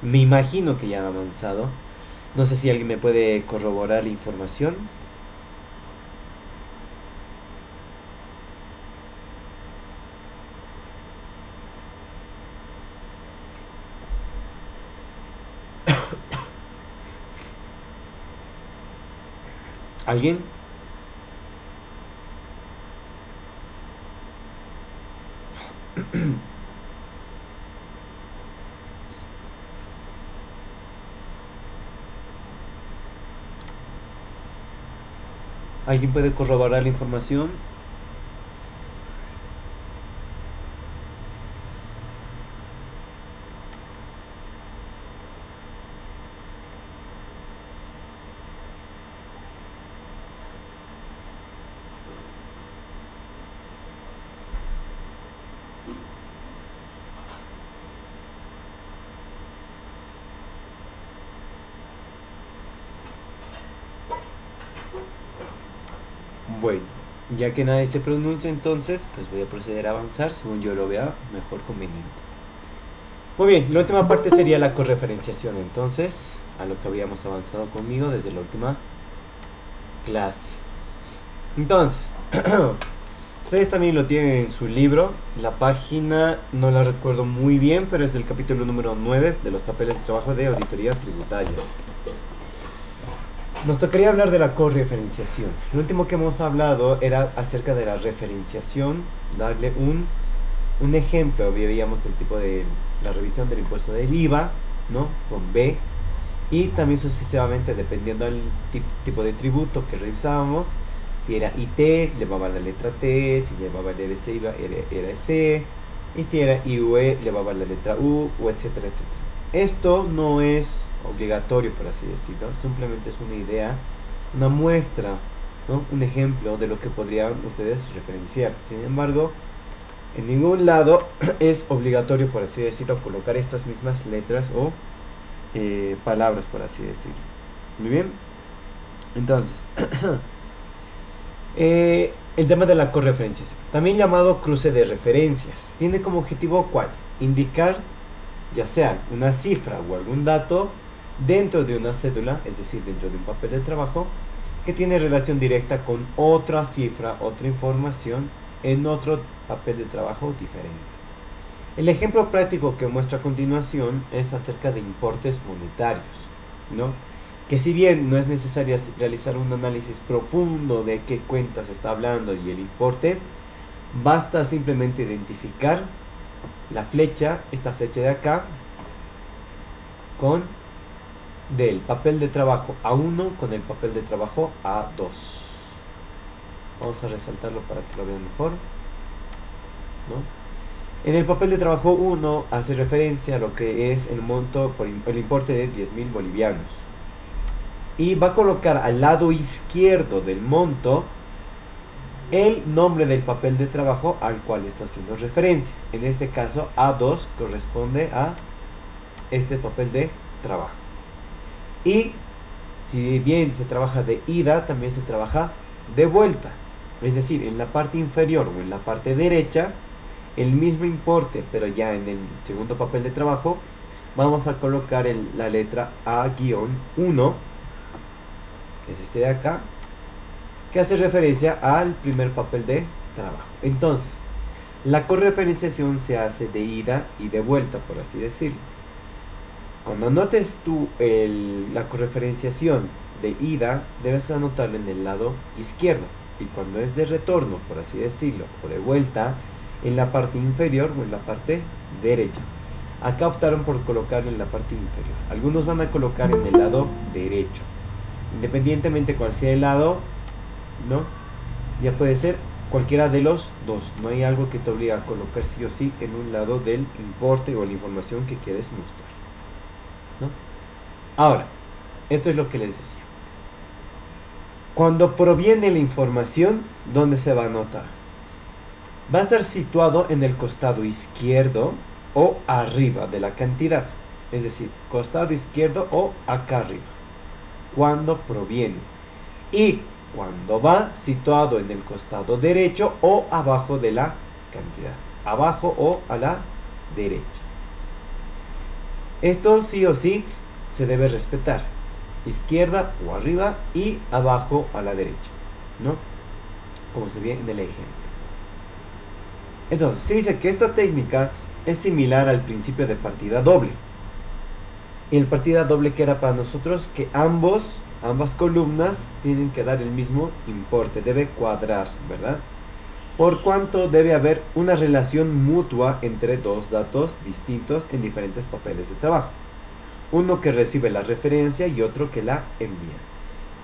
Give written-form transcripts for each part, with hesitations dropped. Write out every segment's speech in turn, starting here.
Me imagino que ya han avanzado. No sé si alguien me puede corroborar la información. ¿Alguien? ¿Alguien puede corroborar la información? Bueno, ya que nadie se pronuncia, entonces pues voy a proceder a avanzar según yo lo vea mejor conveniente. Muy bien, la última parte sería la correferenciación, entonces, a lo que habíamos avanzado conmigo desde la última clase. Entonces, ustedes también lo tienen en su libro. La página no la recuerdo muy bien, pero es del capítulo número 9 de los papeles de trabajo de auditoría tributaria. Nos tocaría hablar de la correferenciación. Lo último que hemos hablado era acerca de la referenciación, darle un ejemplo. Veíamos del tipo de la revisión del impuesto del IVA, ¿no? Con B. Y también sucesivamente, dependiendo del tipo de tributo que revisábamos, si era IT, llevaba la letra T, si llevaba el RC, era S, y si era IUE, llevaba la letra U, o etcétera, etcétera. Esto no es obligatorio, por así decirlo, simplemente es una idea, una muestra, ¿no? Un ejemplo de lo que podrían ustedes referenciar. Sin embargo, en ningún lado es obligatorio, por así decirlo, colocar estas mismas letras o palabras, por así decirlo. Muy bien. Entonces, el tema de la correferenciación, también llamado cruce de referencias, tiene como objetivo ¿cuál? Indicar ya sea una cifra o algún dato dentro de una cédula, es decir, dentro de un papel de trabajo, que tiene relación directa con otra cifra, otra información en otro papel de trabajo diferente. El ejemplo práctico que muestra a continuación es acerca de importes monetarios, ¿no? Que si bien no es necesario realizar un análisis profundo de qué cuentas está hablando y el importe, basta simplemente identificar la flecha, esta flecha de acá, con del papel de trabajo A1 con el papel de trabajo A2. Vamos a resaltarlo para que lo vean mejor, ¿no? En el papel de trabajo 1 hace referencia a lo que es el monto por el importe de 10.000 bolivianos. Y va a colocar al lado izquierdo del monto el nombre del papel de trabajo al cual está haciendo referencia. En este caso A2 corresponde a este papel de trabajo. Y si bien se trabaja de ida, también se trabaja de vuelta. Es decir, en la parte inferior o en la parte derecha, el mismo importe, pero ya en el segundo papel de trabajo, vamos a colocar la letra A-1, que es este de acá, que hace referencia al primer papel de trabajo. Entonces, la correferenciación se hace de ida y de vuelta, por así decirlo. Cuando anotes tú la correferenciación de ida, debes anotarlo en el lado izquierdo. Y cuando es de retorno, por así decirlo, o de vuelta, en la parte inferior o en la parte derecha. Acá optaron por colocarlo en la parte inferior. Algunos van a colocar en el lado derecho. Independientemente cuál sea el lado, ¿no? Ya puede ser cualquiera de los dos. No hay algo que te obligue a colocar sí o sí en un lado del importe o la información que quieres mostrar, ¿no? Ahora, esto es lo que les decía. Cuando proviene la información, ¿dónde se va a anotar? Va a estar situado en el costado izquierdo o arriba de la cantidad. Es decir, costado izquierdo o acá arriba. Cuando proviene. Y cuando va situado en el costado derecho o abajo de la cantidad. Abajo o a la derecha. Esto sí o sí se debe respetar. Izquierda o arriba y abajo a la derecha, ¿no? Como se ve en el ejemplo. Entonces, se dice que esta técnica es similar al principio de partida doble. Y el partida doble que era para nosotros que ambas columnas tienen que dar el mismo importe, debe cuadrar, ¿verdad? Por cuanto debe haber una relación mutua entre dos datos distintos en diferentes papeles de trabajo. Uno que recibe la referencia y otro que la envía.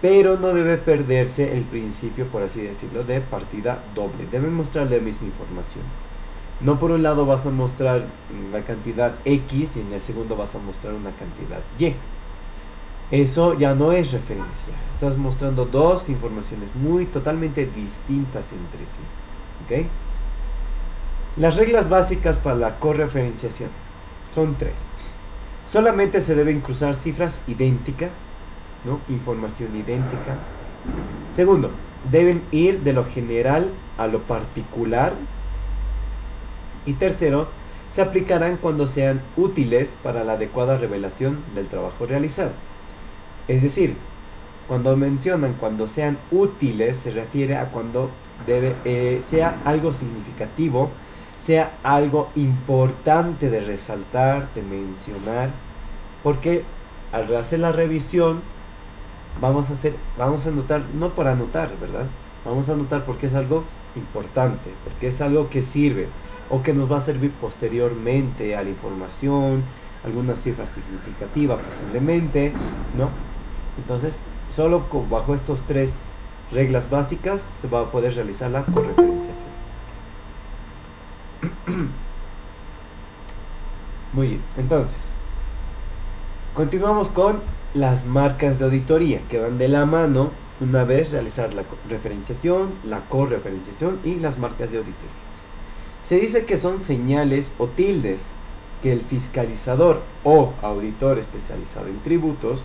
Pero no debe perderse el principio, por así decirlo, de partida doble. Debe mostrar la misma información. No por un lado vas a mostrar la cantidad X y en el segundo vas a mostrar una cantidad Y. Eso ya no es referencia. Estás mostrando dos informaciones totalmente distintas entre sí. ¿Ok? Las reglas básicas para la correferenciación son tres. Solamente se deben cruzar cifras idénticas, ¿no? Información idéntica. Segundo, deben ir de lo general a lo particular. Y tercero, se aplicarán cuando sean útiles para la adecuada revelación del trabajo realizado. Es decir, cuando mencionan cuando sean útiles, se refiere a cuando sea algo significativo, sea algo importante de resaltar, de mencionar, porque al hacer la revisión vamos a anotar, no para anotar, ¿verdad? Vamos a anotar porque es algo importante, porque es algo que sirve o que nos va a servir posteriormente a la información, alguna cifra significativa posiblemente, ¿no? Entonces, solo bajo estos tres reglas básicas se va a poder realizar la correferenciación. Muy bien, entonces continuamos con las marcas de auditoría que van de la mano una vez realizar la referenciación, la correferenciación y las marcas de auditoría. Se dice que son señales o tildes que el fiscalizador o auditor especializado en tributos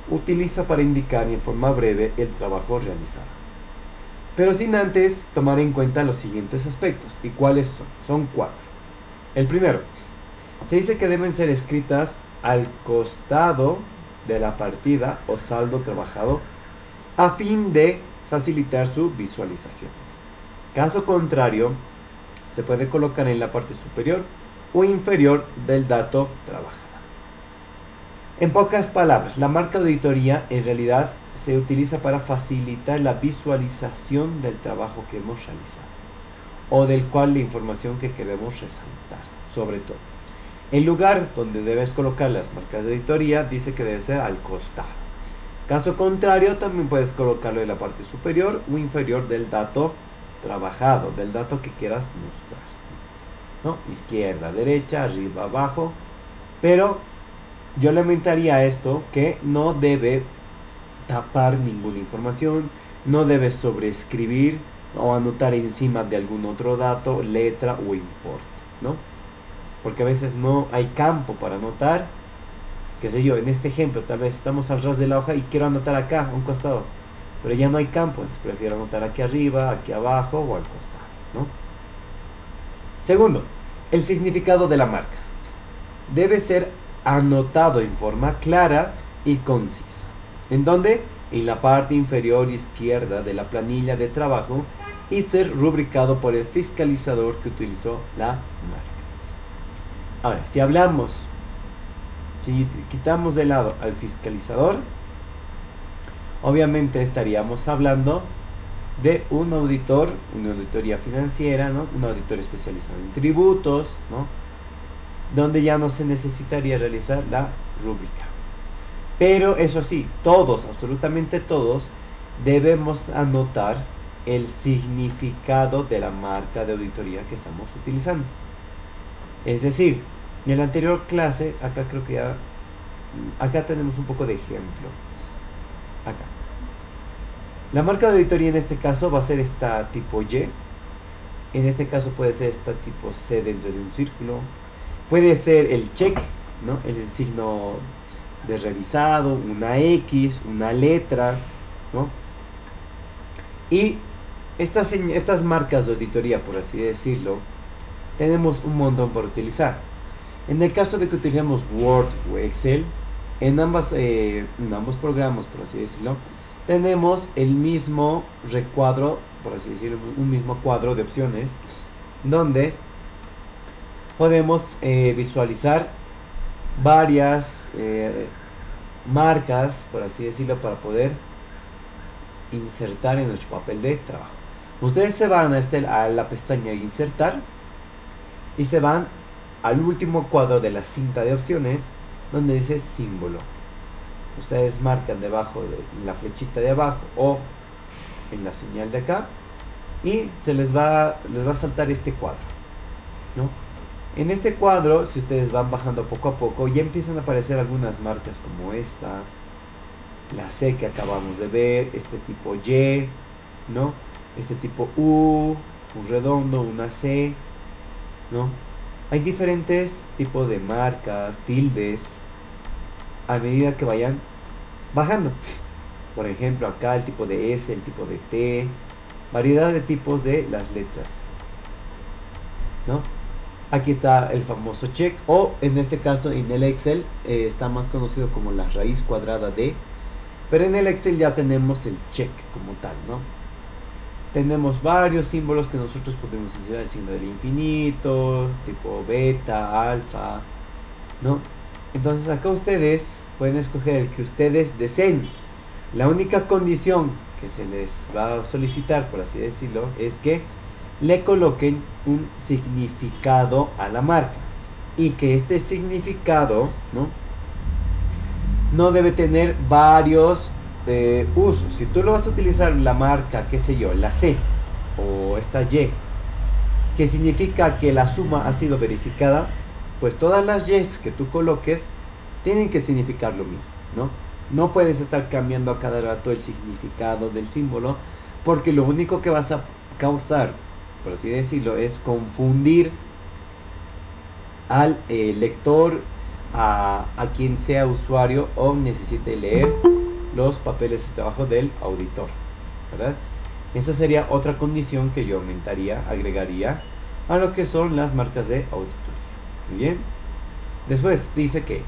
utiliza para indicar en forma breve el trabajo realizado. Pero sin antes tomar en cuenta los siguientes aspectos. ¿Y cuáles son? Son cuatro. El primero, se dice que deben ser escritas al costado de la partida o saldo trabajado a fin de facilitar su visualización. Caso contrario, se puede colocar en la parte superior o inferior del dato trabajado. En pocas palabras, la marca de auditoría en realidad se utiliza para facilitar la visualización del trabajo que hemos realizado o del cual la información que queremos resaltar, sobre todo. El lugar donde debes colocar las marcas de auditoría dice que debe ser al costado. Caso contrario, también puedes colocarlo en la parte superior o inferior del dato trabajado, del dato que quieras mostrar, ¿no? Izquierda, derecha, arriba, abajo. Pero yo lamentaría a esto que no debe tapar ninguna información, no debe sobreescribir o anotar encima de algún otro dato, letra o importe, ¿no? Porque a veces no hay campo para anotar. Qué sé yo, en este ejemplo, tal vez estamos al ras de la hoja y quiero anotar acá, a un costado, pero ya no hay campo, entonces prefiero anotar aquí arriba, aquí abajo o al costado, ¿no? Segundo, el significado de la marca debe ser anotado en forma clara y concisa. ¿En dónde? En la parte inferior izquierda de la planilla de trabajo y ser rubricado por el fiscalizador que utilizó la marca. Ahora, si quitamos de lado al fiscalizador, obviamente estaríamos hablando de un auditor, una auditoría financiera, ¿no? Un auditor especializado en tributos, ¿no? Donde ya no se necesitaría realizar la rúbrica. Pero eso sí, todos, absolutamente todos, debemos anotar el significado de la marca de auditoría que estamos utilizando. Es decir, en la anterior clase, acá tenemos un poco de ejemplo. Acá. La marca de auditoría en este caso va a ser esta tipo Y. En este caso puede ser esta tipo C dentro de un círculo. Puede ser el check, ¿no? El signo de revisado, una X, una letra, ¿no? Y estas marcas de auditoría, por así decirlo, tenemos un montón por utilizar. En el caso de que utilicemos Word o Excel, en ambos programas, por así decirlo, tenemos el mismo recuadro, por así decirlo, un mismo cuadro de opciones, donde podemos visualizar varias marcas, por así decirlo, para poder insertar en nuestro papel de trabajo. Ustedes se van a la pestaña insertar y se van al último cuadro de la cinta de opciones donde dice símbolo. Ustedes marcan debajo de la flechita de abajo o en la señal de acá y les va a saltar este cuadro, ¿no? En este cuadro, si ustedes van bajando poco a poco, ya empiezan a aparecer algunas marcas como estas, la C que acabamos de ver, este tipo Y, ¿no? Este tipo U, un redondo, una C, ¿no? Hay diferentes tipos de marcas, tildes, a medida que vayan bajando. Por ejemplo, acá el tipo de S, el tipo de T, variedad de tipos de las letras, ¿no? Aquí está el famoso check, o en este caso en el Excel está más conocido como la raíz cuadrada de, pero en el Excel ya tenemos el check como tal, ¿no? Tenemos varios símbolos que nosotros podemos utilizar, el signo del infinito, tipo beta, alfa, ¿no? Entonces acá ustedes pueden escoger el que ustedes deseen. La única condición que se les va a solicitar, por así decirlo, es que le coloquen un significado a la marca y que este significado no debe tener varios usos. Si tú lo vas a utilizar la marca, qué sé yo, la C o esta Y, que significa que la suma ha sido verificada, pues todas las Y's que tú coloques tienen que significar lo mismo, ¿no? No puedes estar cambiando a cada rato el significado del símbolo, porque lo único que vas a causar, por así decirlo, es confundir al lector, a quien sea usuario o necesite leer los papeles de trabajo del auditor, ¿verdad? Esa sería otra condición que yo agregaría a lo que son las marcas de auditoría. Muy bien. Después dice que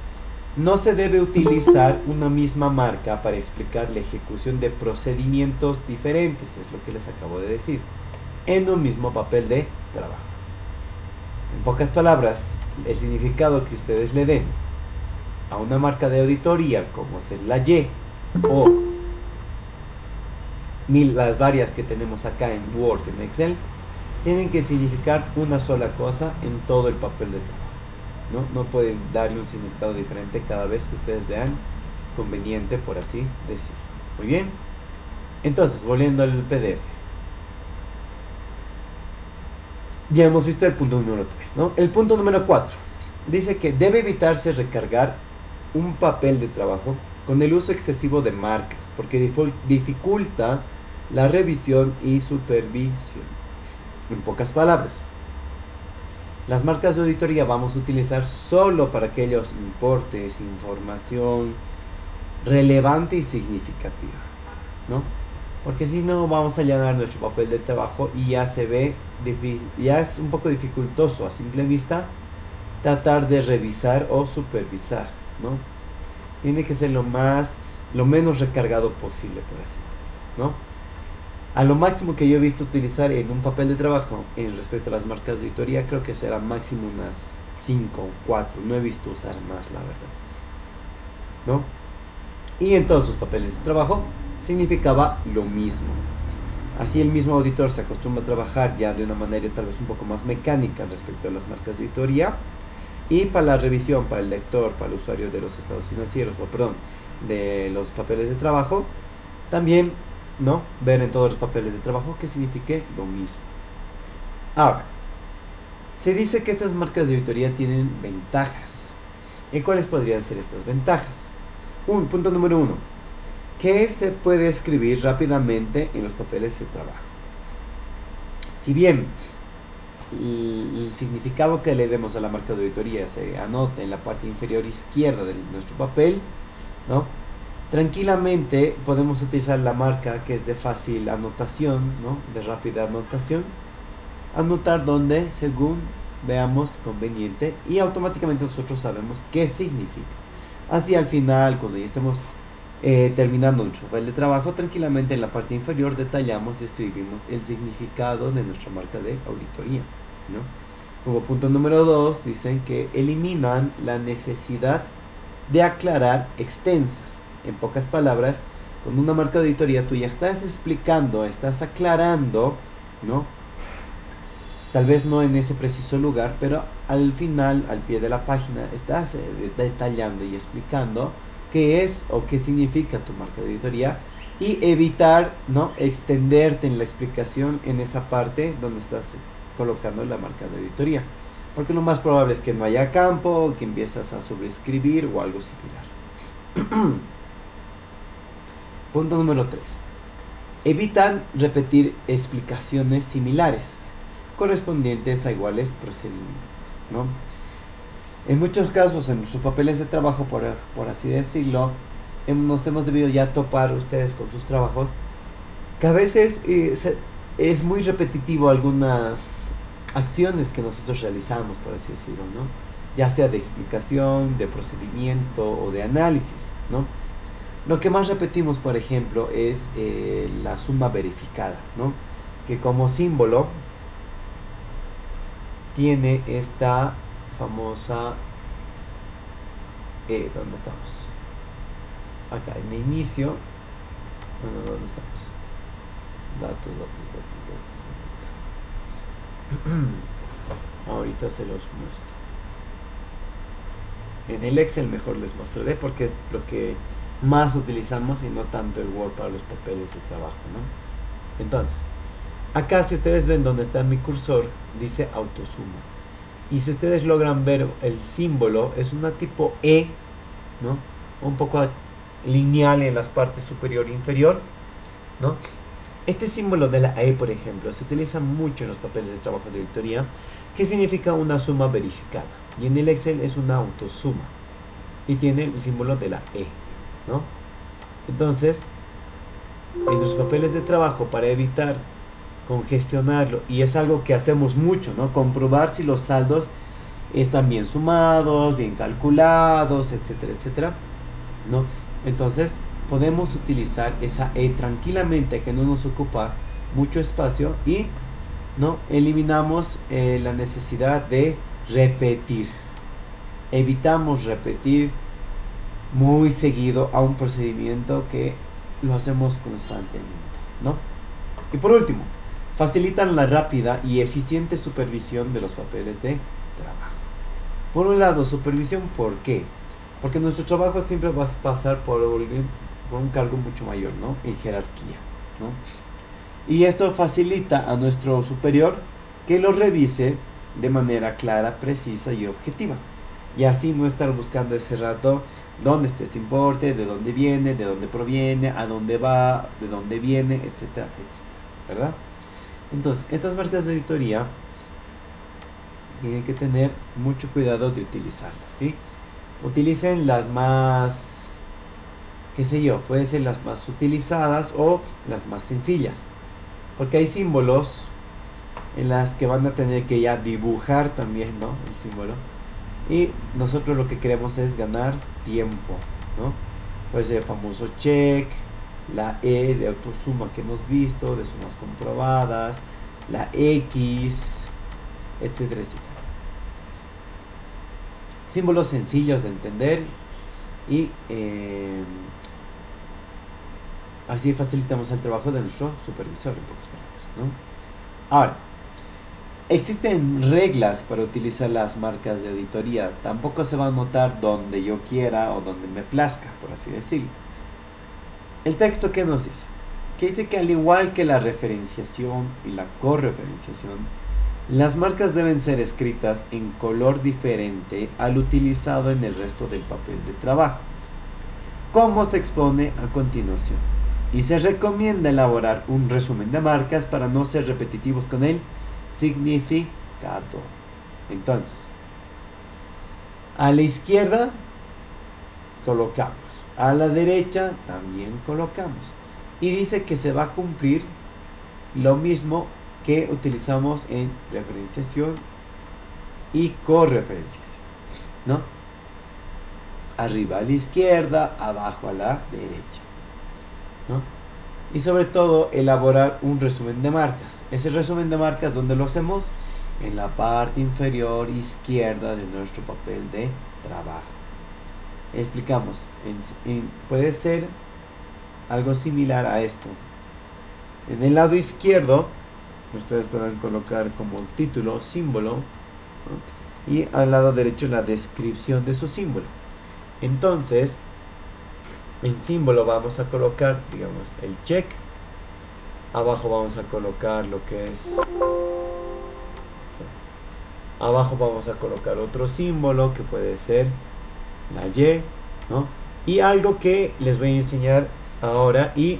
no se debe utilizar una misma marca para explicar la ejecución de procedimientos diferentes, es lo que les acabo de decir, en un mismo papel de trabajo. En pocas palabras, el significado que ustedes le den a una marca de auditoría, como ser la Y, o las varias que tenemos acá en Word, en Excel, tienen que significar una sola cosa en todo el papel de trabajo, ¿no? No pueden darle un significado diferente cada vez que ustedes vean conveniente, por así decir. Muy bien. Entonces, volviendo al PDF. Ya hemos visto el punto número 3, ¿no? El punto número 4 dice que debe evitarse recargar un papel de trabajo con el uso excesivo de marcas, porque dificulta la revisión y supervisión. En pocas palabras, las marcas de auditoría vamos a utilizar solo para aquellos importes, información relevante y significativa, ¿no? Porque si no, vamos a llenar nuestro papel de trabajo y ya se ve ya es un poco dificultoso a simple vista tratar de revisar o supervisar, ¿no? Tiene que ser lo menos recargado posible, por así decirlo, ¿no? A lo máximo que yo he visto utilizar en un papel de trabajo en respecto a las marcas de auditoría, creo que será máximo unas 5 o 4, no he visto usar más, la verdad, ¿no? Y en todos sus papeles de trabajo significaba lo mismo. Así el mismo auditor se acostumbra a trabajar ya de una manera tal vez un poco más mecánica respecto a las marcas de auditoría, y para la revisión, para el lector, para el usuario de los estados financieros, de los papeles de trabajo, también, ¿no? Ver en todos los papeles de trabajo que signifique lo mismo. Ahora, se dice que estas marcas de auditoría tienen ventajas. ¿Y cuáles podrían ser estas ventajas? Punto número 1. Que se puede escribir rápidamente en los papeles de trabajo. Si bien el significado que le demos a la marca de auditoría se anota en la parte inferior izquierda de nuestro papel, ¿no? Tranquilamente podemos utilizar la marca que es de fácil anotación, ¿no? De rápida anotación, anotar donde según veamos conveniente y automáticamente nosotros sabemos qué significa. Así al final, cuando ya estemos terminando nuestro papel de trabajo, tranquilamente en la parte inferior detallamos y escribimos el significado de nuestra marca de auditoría, ¿no? Como punto número 2, dicen que eliminan la necesidad de aclarar extensas. En pocas palabras, con una marca de auditoría tú ya estás explicando, estás aclarando, ¿no? Tal vez no en ese preciso lugar, pero al final, al pie de la página, estás detallando y explicando qué es o qué significa tu marca de auditoría y evitar, ¿no?, extenderte en la explicación en esa parte donde estás colocando la marca de auditoría, porque lo más probable es que no haya campo, que empiezas a sobreescribir o algo similar. Punto número 3. Evitan repetir explicaciones similares correspondientes a iguales procedimientos, ¿no? En muchos casos, en sus papeles de trabajo, por así decirlo, nos hemos debido ya topar ustedes con sus trabajos, que a veces es muy repetitivo algunas acciones que nosotros realizamos, por así decirlo, ¿no? Ya sea de explicación, de procedimiento o de análisis, ¿no? Lo que más repetimos, por ejemplo, es la suma verificada, ¿no? Que como símbolo tiene esta famosa... ¿dónde estamos? Acá, en el inicio. Bueno, ¿dónde estamos? Datos. ¿Dónde está? Ahorita se los muestro. En el Excel mejor les mostraré porque es lo que más utilizamos y no tanto el Word para los papeles de trabajo, ¿no? Entonces, acá si ustedes ven donde está mi cursor, dice autosuma. Y si ustedes logran ver el símbolo, es una tipo E, ¿no? Un poco lineal en las partes superior e inferior, ¿no? Este símbolo de la E, por ejemplo, se utiliza mucho en los papeles de trabajo de auditoría, que significa una suma verificada. Y en el Excel es una autosuma. Y tiene el símbolo de la E, ¿no? Entonces, en los papeles de trabajo, para evitar congestionarlo, y es algo que hacemos mucho, ¿no? Comprobar si los saldos están bien sumados, bien calculados, etcétera, etcétera, ¿no? Entonces podemos utilizar esa E tranquilamente, que no nos ocupa mucho espacio, y no eliminamos la necesidad de repetir. Evitamos repetir muy seguido a un procedimiento que lo hacemos constantemente, ¿no? Y por último, facilitan la rápida y eficiente supervisión de los papeles de trabajo. Por un lado, supervisión, ¿por qué? Porque nuestro trabajo siempre va a pasar por un cargo mucho mayor, ¿no? En jerarquía, ¿no? Y esto facilita a nuestro superior que lo revise de manera clara, precisa y objetiva. Y así no estar buscando ese rato dónde está este importe, de dónde viene, de dónde proviene, a dónde va, de dónde viene, etcétera, etcétera, ¿verdad? Entonces, estas marcas de auditoría tienen que tener mucho cuidado de utilizarlas, ¿sí? Utilicen las más, qué sé yo, pueden ser las más utilizadas o las más sencillas, porque hay símbolos en las que van a tener que ya dibujar también, ¿no?, el símbolo, y nosotros lo que queremos es ganar tiempo, ¿no? Puede ser el famoso check, la E de autosuma que hemos visto, de sumas comprobadas, la X, etcétera, etcétera. Símbolos sencillos de entender y así facilitamos el trabajo de nuestro supervisor, en pocas palabras, ¿no? Ahora, existen reglas para utilizar las marcas de auditoría. Tampoco se va a anotar donde yo quiera o donde me plazca, por así decirlo. El texto, ¿qué nos dice? Que dice que al igual que la referenciación y la correferenciación, las marcas deben ser escritas en color diferente al utilizado en el resto del papel de trabajo, como se expone a continuación. Y se recomienda elaborar un resumen de marcas para no ser repetitivos con el significado. Entonces, a la izquierda colocamos, a la derecha también colocamos, y dice que se va a cumplir lo mismo que utilizamos en referenciación y correferencias, ¿no? Arriba a la izquierda, abajo a la derecha, ¿no? Y sobre todo elaborar un resumen de marcas. Ese resumen de marcas, ¿dónde lo hacemos? En la parte inferior izquierda de nuestro papel de trabajo. Explicamos, puede ser algo similar a esto. En el lado izquierdo ustedes pueden colocar como título símbolo, ¿no? Y al lado derecho la descripción de su símbolo. Entonces en símbolo vamos a colocar, digamos, el check. Abajo vamos a colocar lo que es, abajo vamos a colocar otro símbolo que puede ser la Y, ¿no? Y algo que les voy a enseñar ahora, y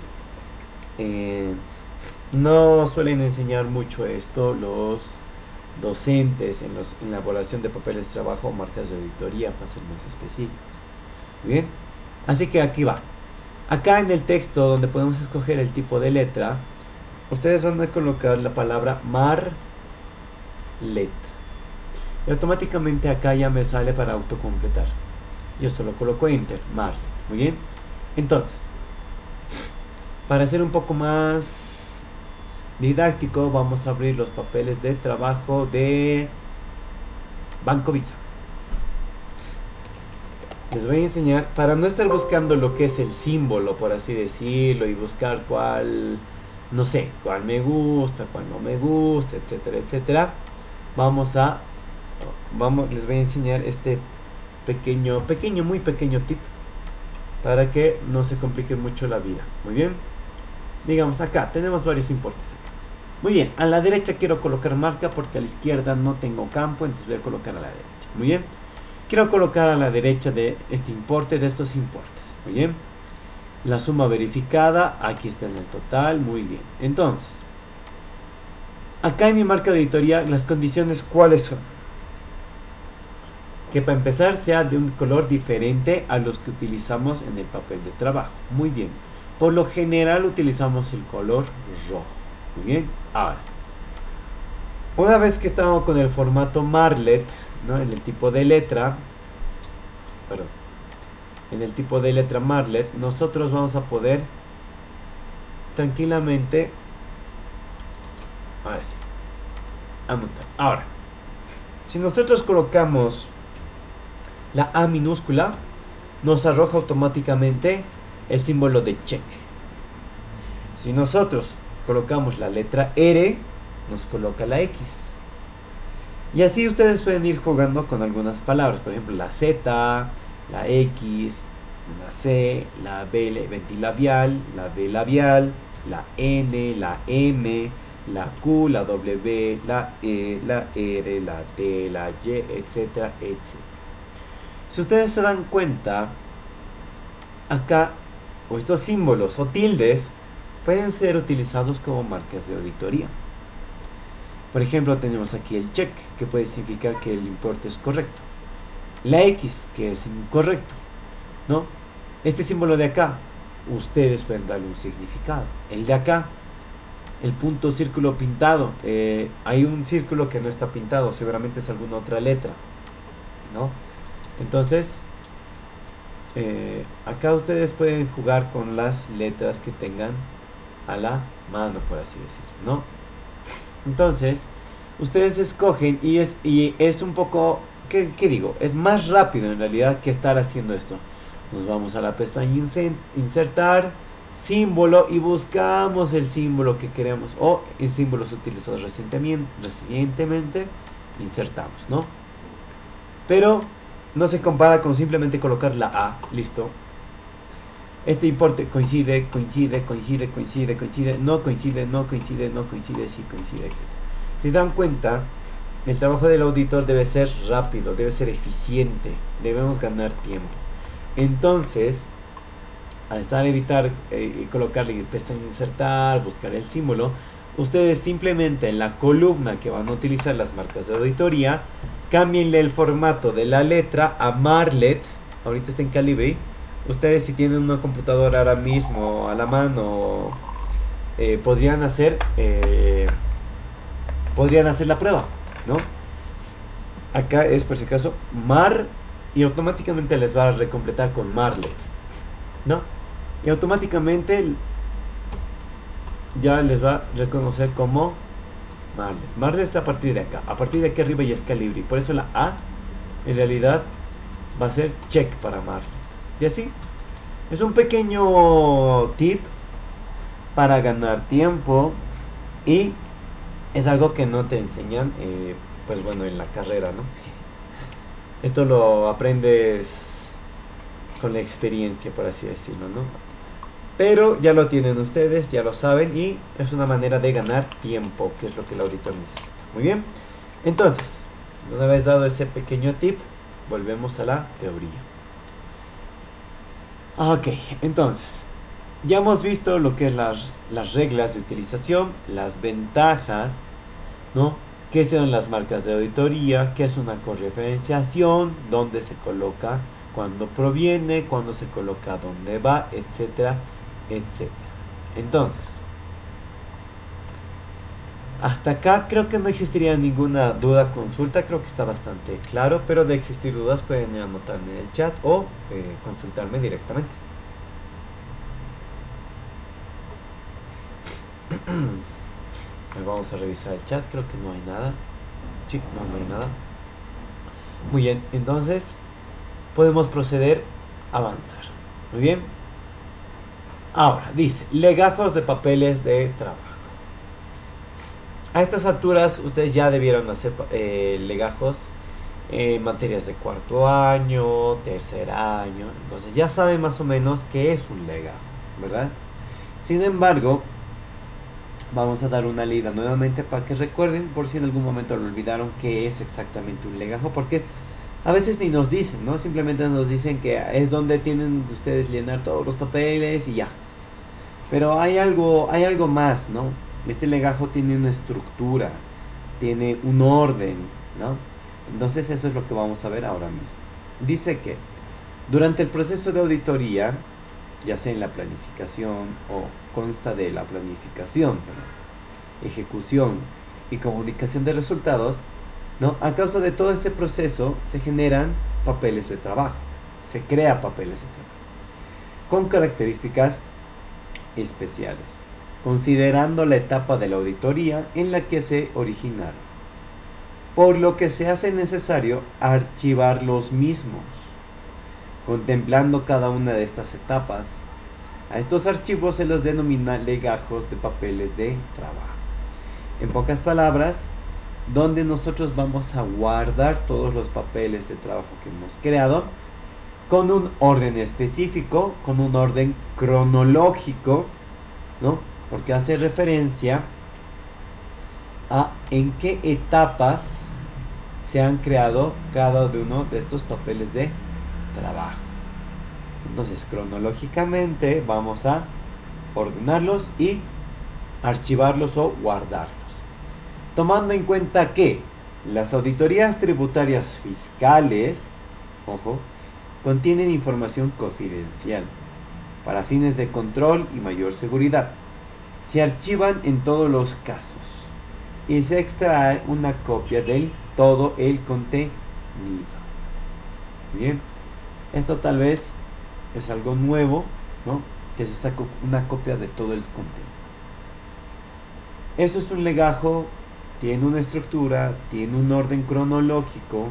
no suelen enseñar mucho esto los docentes en la elaboración de papeles de trabajo o marcas de auditoría, para ser más específicos. Bien, así que aquí va. Acá en el texto, donde podemos escoger el tipo de letra, ustedes van a colocar la palabra Marlet. Y automáticamente acá ya me sale para autocompletar. Yo solo coloco Enter, Marlet. Muy bien. Entonces, para hacer un poco más didáctico, vamos a abrir los papeles de trabajo de Banco Visa. Les voy a enseñar, para no estar buscando lo que es el símbolo, por así decirlo, y buscar cuál, no sé, cuál me gusta, cuál no me gusta, etcétera, etcétera. Les voy a enseñar este muy pequeño tip para que no se complique mucho la vida. Muy bien. Digamos, acá tenemos varios importes acá. Muy bien, a la derecha quiero colocar marca porque a la izquierda no tengo campo, entonces voy a colocar a la derecha. Muy bien. Quiero colocar a la derecha de este importe, de estos importes. Muy bien. La suma verificada, aquí está en el total. Muy bien. Entonces, acá en mi marca de auditoría, las condiciones, ¿cuáles son? Que para empezar sea de un color diferente a los que utilizamos en el papel de trabajo. Muy bien. Por lo general utilizamos el color rojo. Muy bien. Ahora, una vez que estamos con el formato Marlet, ¿no? En el tipo de letra, Marlet, nosotros vamos a poder tranquilamente, ahora sí, anotar. Ahora, si nosotros colocamos la A minúscula, nos arroja automáticamente el símbolo de check. Si nosotros colocamos la letra R, nos coloca la X. Y así ustedes pueden ir jugando con algunas palabras. Por ejemplo, la Z, la X, la C, la B ventilabial, la B labial, la N, la M, la Q, la W, la E, la R, la T, la Y, etcétera, etcétera. Si ustedes se dan cuenta, acá, estos símbolos o tildes pueden ser utilizados como marcas de auditoría. Por ejemplo, tenemos aquí el check, que puede significar que el importe es correcto. La X, que es incorrecto, ¿no? Este símbolo de acá, ustedes pueden darle un significado. El de acá, el punto círculo pintado, hay un círculo que no está pintado, seguramente es alguna otra letra, ¿no? Entonces, acá ustedes pueden jugar con las letras que tengan a la mano, por así decirlo, ¿no? Entonces, ustedes escogen y es un poco, ¿qué digo? Es más rápido en realidad que estar haciendo esto. Nos vamos a la pestaña insertar, símbolo, y buscamos el símbolo que queremos o en símbolos utilizados recientemente insertamos, ¿no? Pero no se compara con simplemente colocar la A, listo. Este importe coincide, no coincide, sí coincide, etc. Si dan cuenta, el trabajo del auditor debe ser rápido, debe ser eficiente, debemos ganar tiempo. Entonces, al evitar colocarle pestaña insertar, buscar el símbolo, ustedes simplemente en la columna que van a utilizar las marcas de auditoría, cámbienle el formato de la letra a Marlet. Ahorita está en Calibri. Ustedes, si tienen una computadora ahora mismo a la mano, podrían hacer la prueba, ¿no? Acá es por si acaso mar y automáticamente les va a recompletar con Marlet, ¿no? Y automáticamente ya les va a reconocer como Marlet. Marlet está a partir de acá. A partir de aquí arriba ya es Calibri. Por eso la A en realidad va a ser check para Marlet. Y así. Es un pequeño tip para ganar tiempo. Y es algo que no te enseñan, pues bueno, en la carrera, ¿no? Esto lo aprendes con la experiencia, por así decirlo, ¿no? Pero ya lo tienen ustedes, ya lo saben, y es una manera de ganar tiempo, que es lo que el auditor necesita. Muy bien. Entonces, una vez dado ese pequeño tip, volvemos a la teoría. Ok, entonces, ya hemos visto lo que es las reglas de utilización, las ventajas, ¿no? ¿Qué son las marcas de auditoría? ¿Qué es una correferenciación? ¿Dónde se coloca? ¿Cuándo proviene? ¿Cuándo se coloca? ¿Dónde va? Etcétera, etcétera. Entonces, hasta acá creo que no existiría ninguna duda, consulta, creo que está bastante claro, pero de existir dudas pueden anotarme en el chat o consultarme directamente. Vamos a revisar el chat, creo que no hay nada. Sí, no hay nada. Muy bien, entonces podemos proceder a avanzar. Muy bien. Ahora, dice, legajos de papeles de trabajo. A estas alturas ustedes ya debieron hacer legajos en materias de cuarto año, tercer año. Entonces ya saben más o menos qué es un legajo, ¿verdad? Sin embargo, vamos a dar una leída nuevamente para que recuerden, por si en algún momento lo olvidaron, qué es exactamente un legajo, porque a veces ni nos dicen, ¿no? Simplemente nos dicen que es donde tienen ustedes llenar todos los papeles y ya. Pero hay algo más, ¿no? Este legajo tiene una estructura, tiene un orden, ¿no? Entonces eso es lo que vamos a ver ahora mismo. Dice que durante el proceso de auditoría, ya sea en la planificación o consta de la planificación, ejecución y comunicación de resultados, ¿no? A causa de todo este proceso se generan papeles de trabajo, se crea papeles de trabajo con características especiales, considerando la etapa de la auditoría en la que se originaron, por lo que se hace necesario archivar los mismos, contemplando cada una de estas etapas. A estos archivos se los denomina legajos de papeles de trabajo. En pocas palabras, donde nosotros vamos a guardar todos los papeles de trabajo que hemos creado con un orden específico, con un orden cronológico, ¿no? Porque hace referencia a en qué etapas se han creado cada uno de estos papeles de trabajo. Entonces, cronológicamente vamos a ordenarlos y archivarlos o guardarlos. Tomando en cuenta que las auditorías tributarias fiscales, ojo, contienen información confidencial para fines de control y mayor seguridad. Se archivan en todos los casos y se extrae una copia de todo el contenido. Bien, esto tal vez es algo nuevo, ¿no? Que se saca una copia de todo el contenido. Eso es un legajo, tiene una estructura, tiene un orden cronológico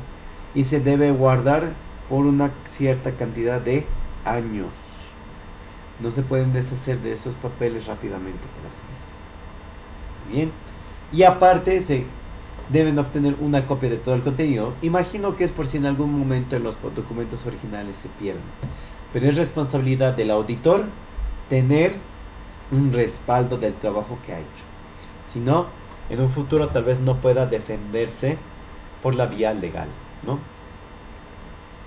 y se debe guardar por una cierta cantidad de años. No se pueden deshacer de esos papeles rápidamente, por así decirlo. Bien. Y aparte se deben obtener una copia de todo el contenido. Imagino que es por si en algún momento los documentos originales se pierden. Pero es responsabilidad del auditor tener un respaldo del trabajo que ha hecho. Si no, en un futuro tal vez no pueda defenderse por la vía legal, ¿no?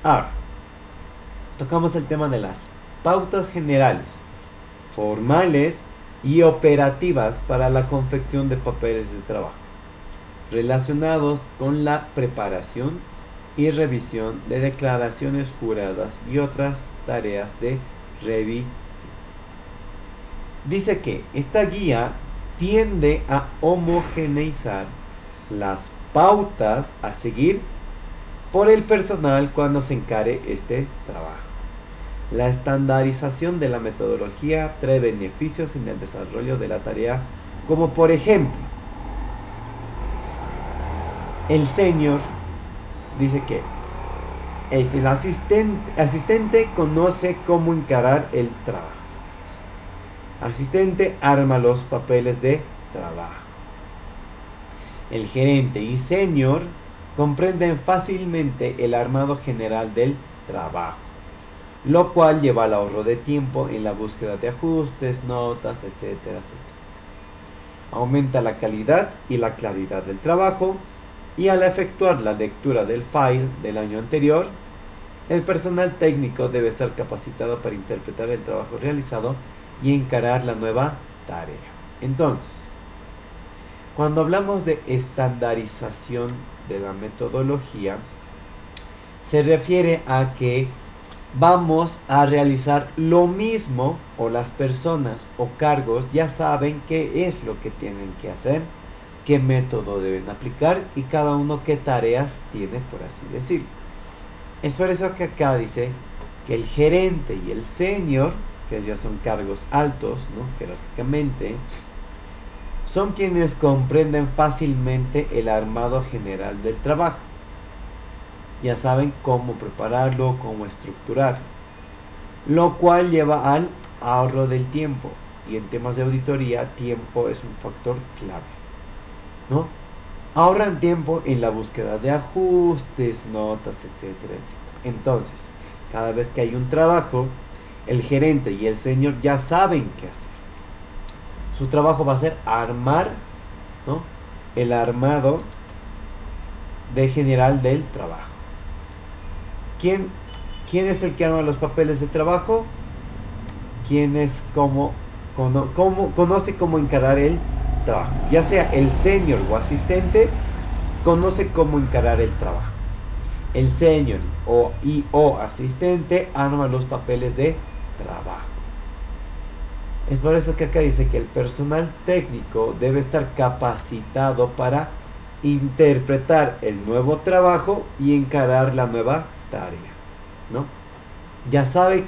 Ahora, tocamos el tema de las pautas generales, formales y operativas para la confección de papeles de trabajo, relacionados con la preparación y revisión de declaraciones juradas y otras tareas de revisión. Dice que esta guía tiende a homogeneizar las pautas a seguir por el personal cuando se encare este trabajo. La estandarización de la metodología trae beneficios en el desarrollo de la tarea, como por ejemplo, el senior dice que el asistente conoce cómo encarar el trabajo. Asistente arma los papeles de trabajo. El gerente y senior comprenden fácilmente el armado general del trabajo, lo cual lleva al ahorro de tiempo en la búsqueda de ajustes, notas, etcétera, etcétera. Aumenta la calidad y la claridad del trabajo, y al efectuar la lectura del file del año anterior, el personal técnico debe estar capacitado para interpretar el trabajo realizado y encarar la nueva tarea. Entonces, cuando hablamos de estandarización de la metodología, se refiere a que vamos a realizar lo mismo, o las personas o cargos ya saben qué es lo que tienen que hacer, qué método deben aplicar y cada uno qué tareas tiene, por así decirlo. Es por eso que acá dice que el gerente y el senior, que ya son cargos altos, ¿no?, jerárquicamente, son quienes comprenden fácilmente el armado general del trabajo. Ya saben cómo prepararlo, cómo estructurarlo, lo cual lleva al ahorro del tiempo. Y en temas de auditoría, tiempo es un factor clave, ¿no? Ahorran tiempo en la búsqueda de ajustes, notas, etcétera, etcétera. Entonces, cada vez que hay un trabajo, el gerente y el senior ya saben qué hacer. Su trabajo va a ser armar, ¿no?, el armado de general del trabajo. ¿Quién es el que arma los papeles de trabajo? ¿Quién es conoce cómo encarar el trabajo? Ya sea el senior o asistente, conoce cómo encarar el trabajo. El senior o asistente arma los papeles de trabajo. Es por eso que acá dice que el personal técnico debe estar capacitado para interpretar el nuevo trabajo y encarar la nueva tarea, ¿no? Ya sabe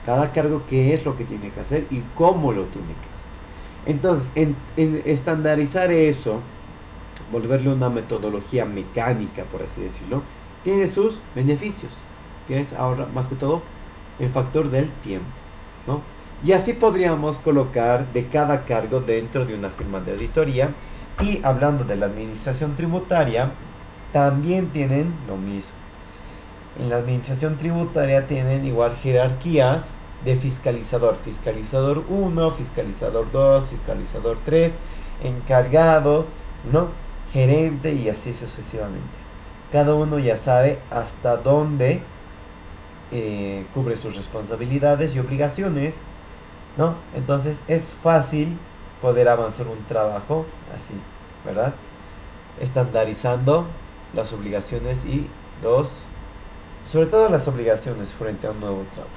cada cargo qué es lo que tiene que hacer y cómo lo tiene que hacer. Entonces, en estandarizar eso, volverle una metodología mecánica, por así decirlo, tiene sus beneficios, que es ahora más que todo el factor del tiempo, ¿no? Y así podríamos colocar de cada cargo dentro de una firma de auditoría. Y hablando de la administración tributaria, también tienen lo mismo. En la administración tributaria tienen igual jerarquías de fiscalizador. Fiscalizador 1, fiscalizador 2, fiscalizador 3, encargado, ¿no?, gerente y así sucesivamente. Cada uno ya sabe hasta dónde cubre sus responsabilidades y obligaciones, ¿no? Entonces es fácil poder avanzar un trabajo así, ¿verdad? Estandarizando las obligaciones y sobre todo las obligaciones frente a un nuevo trabajo.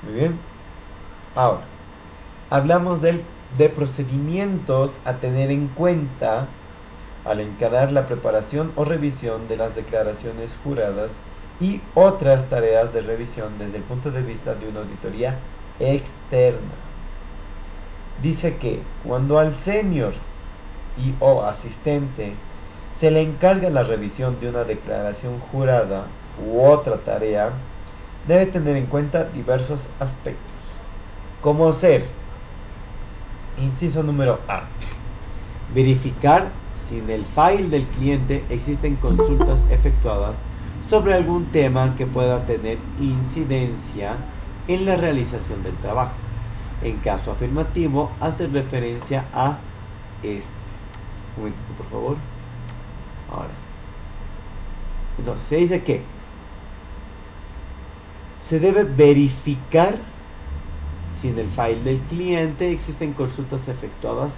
Muy bien. Ahora, hablamos de procedimientos a tener en cuenta al encarar la preparación o revisión de las declaraciones juradas y otras tareas de revisión desde el punto de vista de una auditoría externa. Dice que cuando al senior o asistente se le encarga la revisión de una declaración jurada u otra tarea, debe tener en cuenta diversos aspectos, como ser, inciso número A, verificar si en el file del cliente existen consultas efectuadas sobre algún tema que pueda tener incidencia en la realización del trabajo. En caso afirmativo, hace referencia a este. Un momentito, por favor. Ahora sí. Entonces, se dice que se debe verificar si en el file del cliente existen consultas efectuadas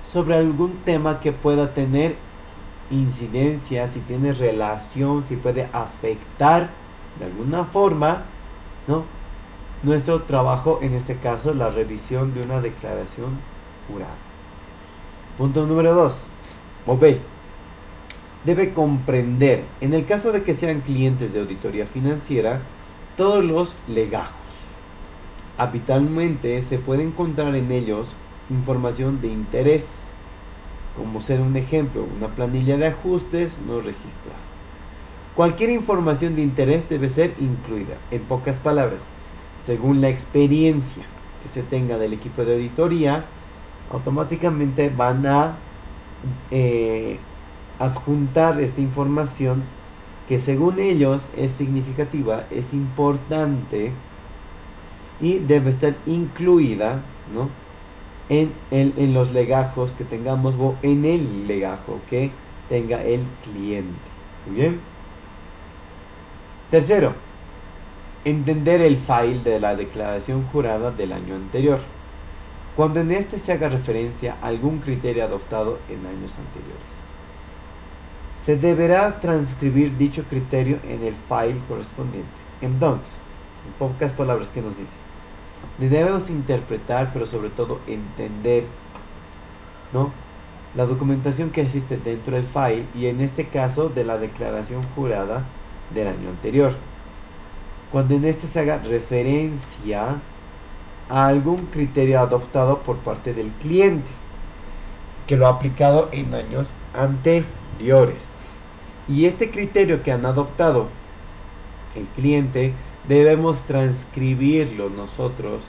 sobre algún tema que pueda tener incidencia, si tiene relación, si puede afectar de alguna forma, ¿no?, nuestro trabajo, en este caso la revisión de una declaración jurada. Punto número 2, o B, debe comprender, en el caso de que sean clientes de auditoría financiera, todos los legajos. Habitualmente se puede encontrar en ellos información de interés, como ser un ejemplo, una planilla de ajustes no registrada. Cualquier información de interés debe ser incluida. En pocas palabras, según la experiencia que se tenga del equipo de auditoría, automáticamente van a adjuntar esta información que según ellos es significativa, es importante y debe estar incluida, ¿no?, en los legajos que tengamos o en el legajo que tenga el cliente. Muy bien. Tercero, entender el file de la declaración jurada del año anterior, cuando en este se haga referencia a algún criterio adoptado en años anteriores. Se deberá transcribir dicho criterio en el file correspondiente. Entonces, en pocas palabras, ¿qué nos dice? Debemos interpretar, pero sobre todo entender, ¿no?, la documentación que existe dentro del file y en este caso de la declaración jurada del año anterior. Cuando en este se haga referencia a algún criterio adoptado por parte del cliente que lo ha aplicado en años anteriores. Y este criterio que han adoptado el cliente debemos transcribirlo nosotros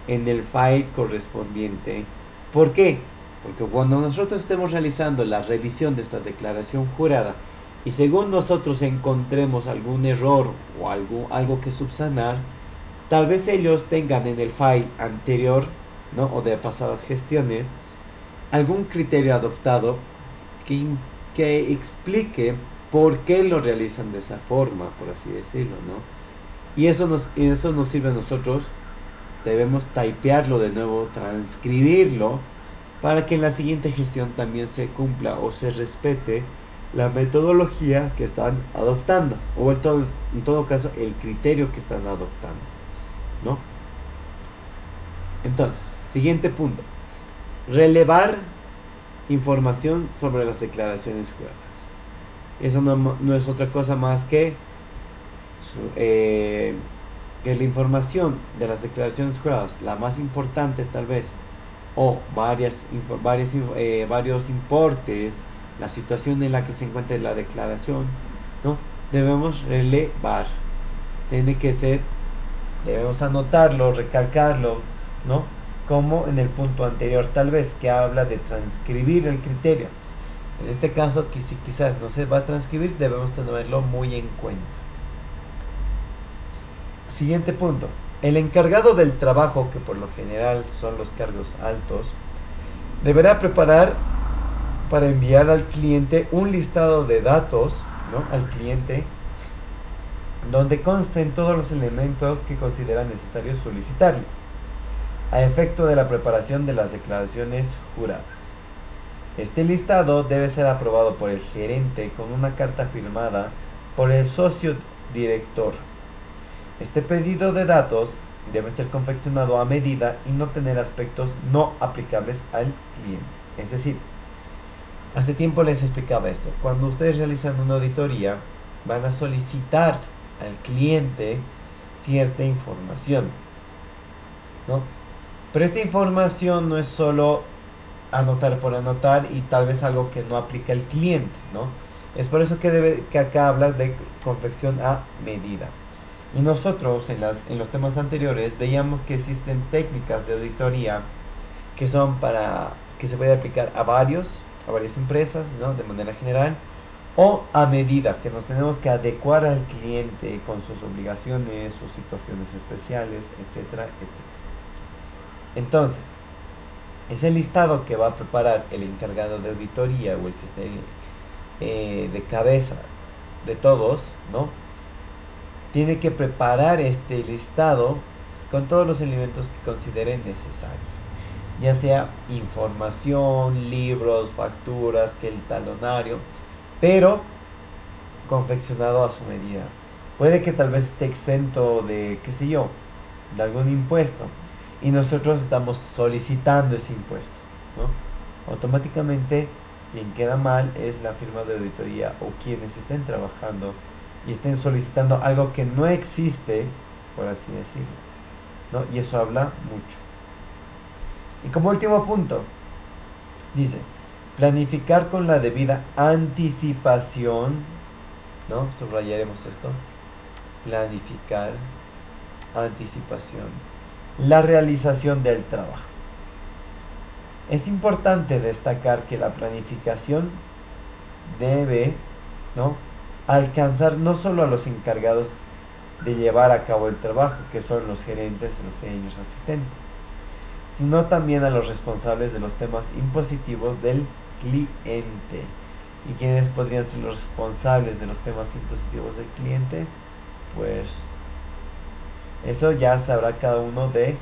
en el file correspondiente. ¿Por qué? Porque cuando nosotros estemos realizando la revisión de esta declaración jurada y según nosotros encontremos algún error o algo que subsanar, tal vez ellos tengan en el file anterior, ¿no?, o de pasadas gestiones, algún criterio adoptado que explique por qué lo realizan de esa forma, por así decirlo, ¿no? Y eso nos sirve a nosotros. Debemos typearlo de nuevo, transcribirlo, para que en la siguiente gestión también se cumpla o se respete la metodología que están adoptando, o en todo caso el criterio que están adoptando, ¿no? Entonces, siguiente punto: relevar información sobre las declaraciones juradas. Eso no es otra cosa más que la información de las declaraciones juradas, la más importante tal vez, o varios importes, la situación en la que se encuentra la declaración, ¿no?, debemos relevar. Tiene que ser, debemos anotarlo, recalcarlo, ¿no?, como en el punto anterior tal vez, que habla de transcribir el criterio. En este caso, que si quizás no se va a transcribir, debemos tenerlo muy en cuenta. Siguiente punto: el encargado del trabajo, que por lo general son los cargos altos, deberá preparar para enviar al cliente un listado de datos, ¿no?, al cliente, donde consten todos los elementos que considera necesario solicitarle a efecto de la preparación de las declaraciones juradas. Este listado debe ser aprobado por el gerente con una carta firmada por el socio director. Este pedido de datos debe ser confeccionado a medida y no tener aspectos no aplicables al cliente. Es decir, hace tiempo les explicaba esto. Cuando ustedes realizan una auditoría, van a solicitar al cliente cierta información, ¿no? Pero esta información no es solo anotar por anotar y tal vez algo que no aplica al cliente, ¿no? Es por eso que acá habla de confección a medida. Y nosotros en los temas anteriores veíamos que existen técnicas de auditoría que son para que se puede aplicar a varias empresas, ¿no?, de manera general, o a medida, que nos tenemos que adecuar al cliente con sus obligaciones, sus situaciones especiales, etcétera, etcétera. Entonces, ese listado que va a preparar el encargado de auditoría o el que esté de cabeza de todos, ¿no?, tiene que preparar este listado con todos los elementos que consideren necesarios, ya sea información, libros, facturas, que el talonario, pero confeccionado a su medida. Puede que tal vez esté exento de, qué sé yo, de algún impuesto, y nosotros estamos solicitando ese impuesto, ¿no? Automáticamente Quien queda mal es la firma de auditoría o quienes estén trabajando y estén solicitando algo que no existe, por así decirlo, ¿no? Y eso habla mucho. Y como último punto, dice, planificar con la debida anticipación, ¿no? Subrayaremos esto. Planificar, anticipación, la realización del trabajo. Es importante destacar que la planificación debe, ¿no?, alcanzar no solo a los encargados de llevar a cabo el trabajo, que son los gerentes, los señores asistentes, sino también a los responsables de los temas impositivos del cliente. ¿Y quiénes podrían ser los responsables de los temas impositivos del cliente? Pues eso ya sabrá cada uno del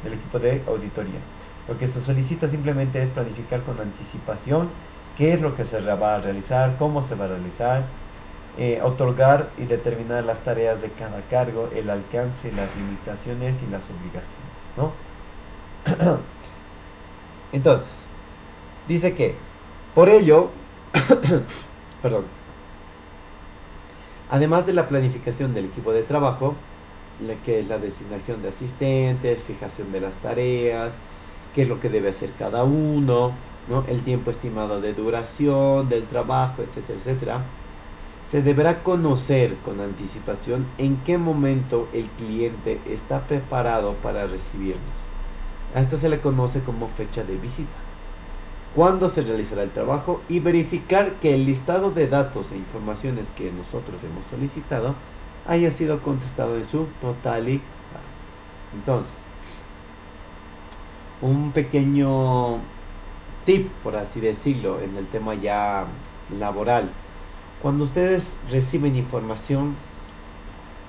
equipo de auditoría. Lo que esto solicita simplemente es planificar con anticipación qué es lo que se va a realizar, cómo se va a realizar, otorgar y determinar las tareas de cada cargo, el alcance, las limitaciones y las obligaciones, ¿no? Entonces, dice que por ello, perdón, además de la planificación del equipo de trabajo, que es la designación de asistentes, fijación de las tareas, qué es lo que debe hacer cada uno, ¿no?, el tiempo estimado de duración del trabajo, etcétera, etcétera, se deberá conocer con anticipación en qué momento el cliente está preparado para recibirnos. A esto se le conoce como fecha de visita, cuándo se realizará el trabajo y verificar que el listado de datos e informaciones que nosotros hemos solicitado haya sido contestado en su totalidad. Entonces, un pequeño tip, por así decirlo, en el tema ya laboral. Cuando ustedes reciben información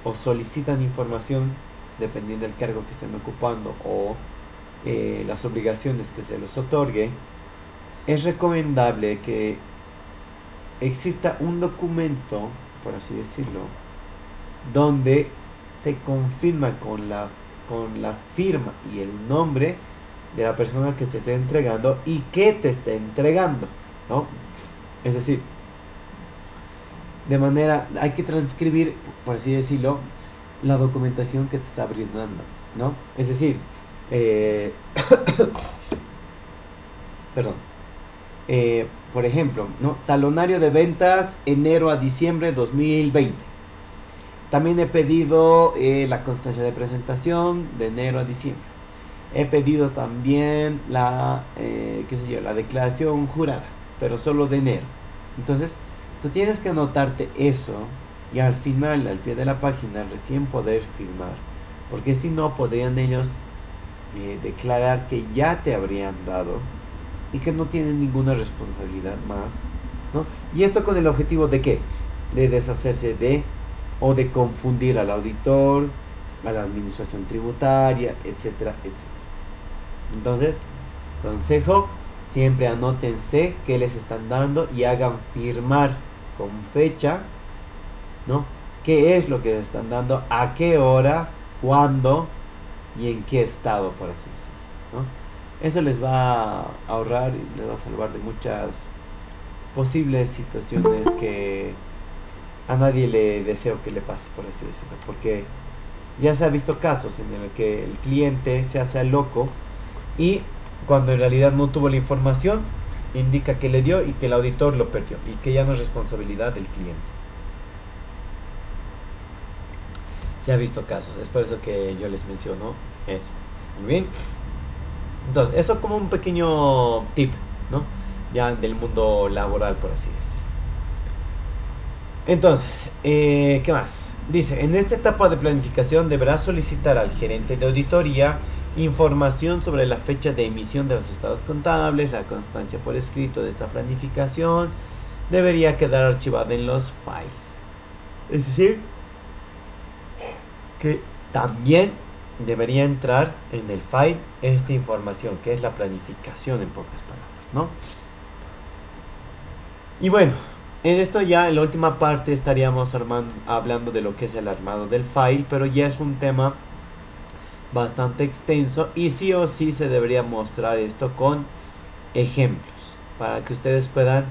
o solicitan información, dependiendo del cargo que estén ocupando o las obligaciones que se les otorgue, es recomendable que exista un documento, por así decirlo, donde se confirma con la firma y el nombre de la persona que te está entregando y que te está entregando, ¿no? Es decir, de manera, hay que transcribir, por así decirlo, la documentación que te está brindando, ¿no? Es decir, perdón, por ejemplo, ¿no?, talonario de ventas enero a diciembre 2020. También he pedido la constancia de presentación de enero a diciembre. He pedido también la declaración jurada, pero solo de enero. Entonces, tú tienes que anotarte eso y al final, al pie de la página, recién poder firmar. Porque si no, podrían ellos declarar que ya te habrían dado y que no tienen ninguna responsabilidad más, ¿no? Y esto con el objetivo de ¿qué? De deshacerse de o de confundir al auditor, a la administración tributaria, etcétera, etcétera. Entonces, consejo, siempre anótense qué les están dando y hagan firmar con fecha, ¿no?, qué es lo que les están dando, a qué hora, cuándo y en qué estado, por así decirlo, ¿no? Eso les va a ahorrar y les va a salvar de muchas posibles situaciones que a nadie le deseo que le pase, por así decirlo, porque ya se ha visto casos en el que el cliente se hace al loco y cuando en realidad no tuvo la información, indica que le dio y que el auditor lo perdió y que ya no es responsabilidad del cliente. Se ha visto casos, es por eso que yo les menciono eso. Muy bien. Entonces, eso como un pequeño tip, ¿no?, ya del mundo laboral, por así decirlo. Entonces, ¿qué más? Dice, en esta etapa de planificación deberá solicitar al gerente de auditoría información sobre la fecha de emisión de los estados contables, la constancia por escrito de esta planificación debería quedar archivada en los files. Es decir, que también debería entrar en el file esta información, que es la planificación en pocas palabras, ¿no? Y bueno, en esto ya en la última parte estaríamos hablando de lo que es el armado del file, pero ya es un tema bastante extenso y sí o sí se debería mostrar esto con ejemplos para que ustedes puedan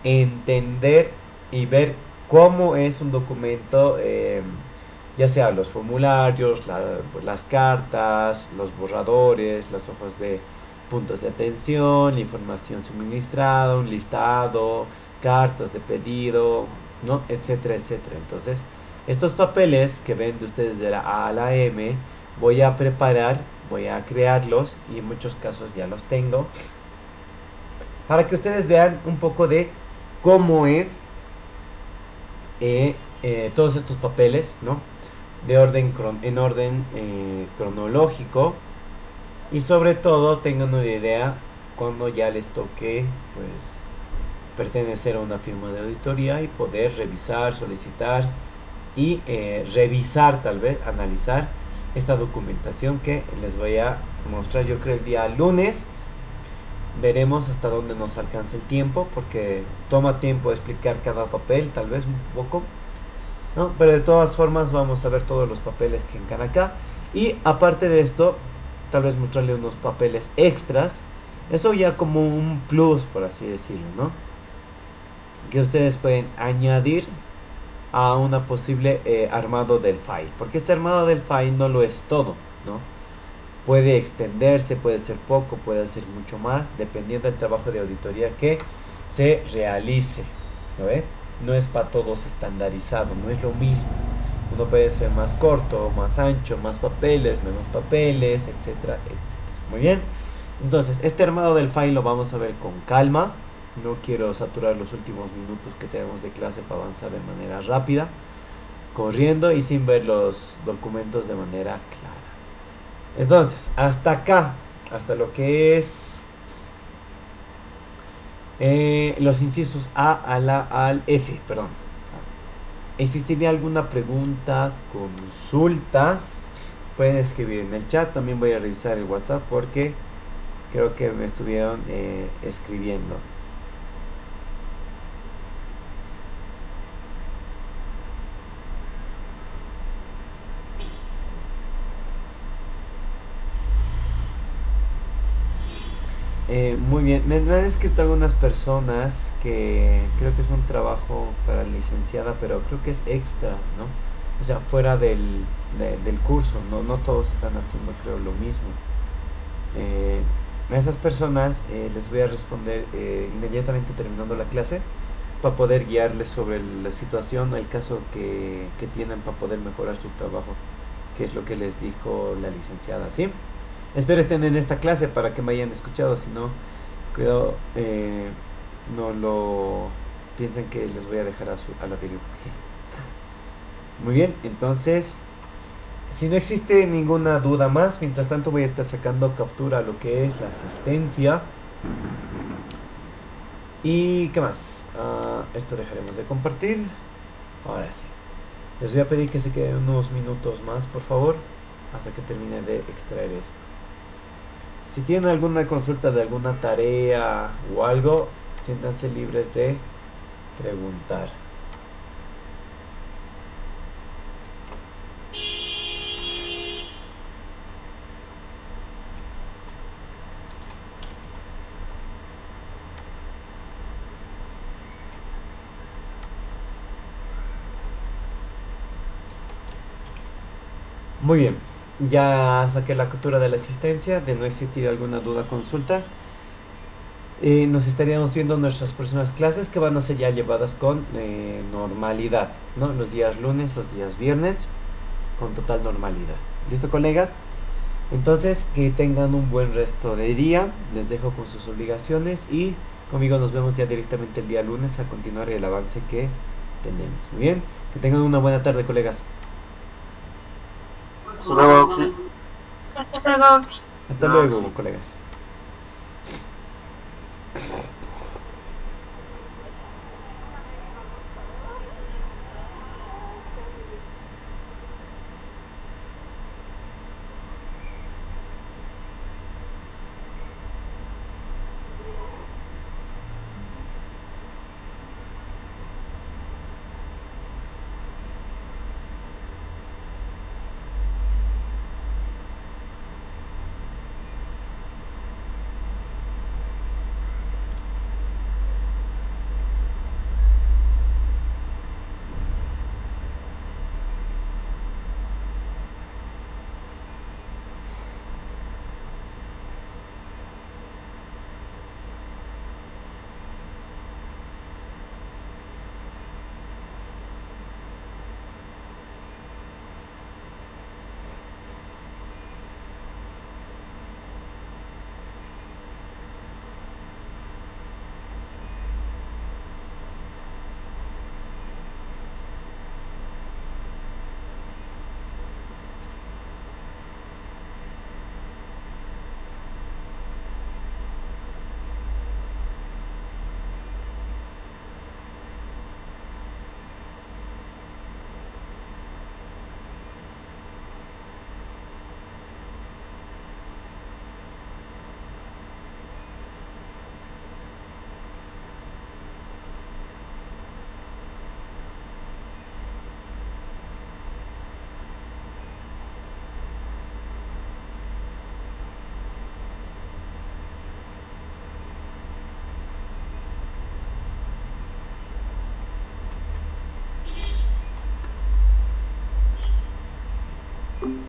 entender y ver cómo es un documento, ya sea los formularios, las cartas, los borradores, las hojas de puntos de atención, la información suministrada, un listado, cartas de pedido, ¿no? Etcétera, etcétera. Entonces, estos papeles que ven de ustedes de la A a la M, voy a preparar, voy a crearlos y en muchos casos ya los tengo para que ustedes vean un poco de cómo es todos estos papeles, ¿no? En orden cronológico, y sobre todo tengan una idea cuando ya les toque pues pertenecer a una firma de auditoría y poder revisar, solicitar y revisar, tal vez analizar esta documentación que les voy a mostrar. Yo creo el día lunes veremos hasta dónde nos alcanza el tiempo, porque toma tiempo explicar cada papel, tal vez un poco, ¿no? Pero de todas formas vamos a ver todos los papeles que encan acá, y aparte de esto tal vez mostrarle unos papeles extras, eso ya como un plus, por así decirlo, ¿no? Que ustedes pueden añadir a una posible armado del file, porque este armado del file no lo es todo, ¿no? Puede extenderse, puede ser poco, puede ser mucho más, dependiendo del trabajo de auditoría que se realice, ¿no ve? No es para todos estandarizado, no es lo mismo. Uno puede ser más corto, más ancho, más papeles, menos papeles, etcétera, etcétera. Muy bien. Entonces, este armado del file lo vamos a ver con calma. No quiero saturar los últimos minutos que tenemos de clase para avanzar de manera rápida, corriendo y sin ver los documentos de manera clara. Entonces, hasta acá, hasta lo que es los incisos al F, perdón. ¿Existiría alguna pregunta, consulta? Pueden escribir en el chat. También voy a revisar el WhatsApp porque creo que me estuvieron escribiendo. Muy bien, me han escrito algunas personas que creo que es un trabajo para licenciada, pero creo que es extra, ¿no? O sea, fuera del curso, no todos están haciendo, creo, lo mismo. A esas personas les voy a responder inmediatamente terminando la clase, para poder guiarles sobre la situación, el caso que tienen para poder mejorar su trabajo, que es lo que les dijo la licenciada, ¿sí? Espero estén en esta clase para que me hayan escuchado, si no, cuidado, no lo piensen que les voy a dejar a la deriva. Muy bien, entonces, si no existe ninguna duda más, mientras tanto voy a estar sacando captura a lo que es la asistencia. ¿Y qué más? Esto dejaremos de compartir. Ahora sí. Les voy a pedir que se queden unos minutos más, por favor, hasta que termine de extraer esto. Si tienen alguna consulta de alguna tarea o algo, siéntanse libres de preguntar. Muy bien, ya saqué la captura de la asistencia. De no existir alguna duda, consulta, nos estaríamos viendo en nuestras próximas clases, que van a ser ya llevadas con normalidad, ¿no? Los días lunes, los días viernes, con total normalidad. ¿Listo, colegas? Entonces, que tengan un buen resto de día. Les dejo con sus obligaciones y conmigo nos vemos ya directamente el día lunes a continuar el avance que tenemos. Muy bien, que tengan una buena tarde, colegas. Hasta luego. Hasta luego, colegas.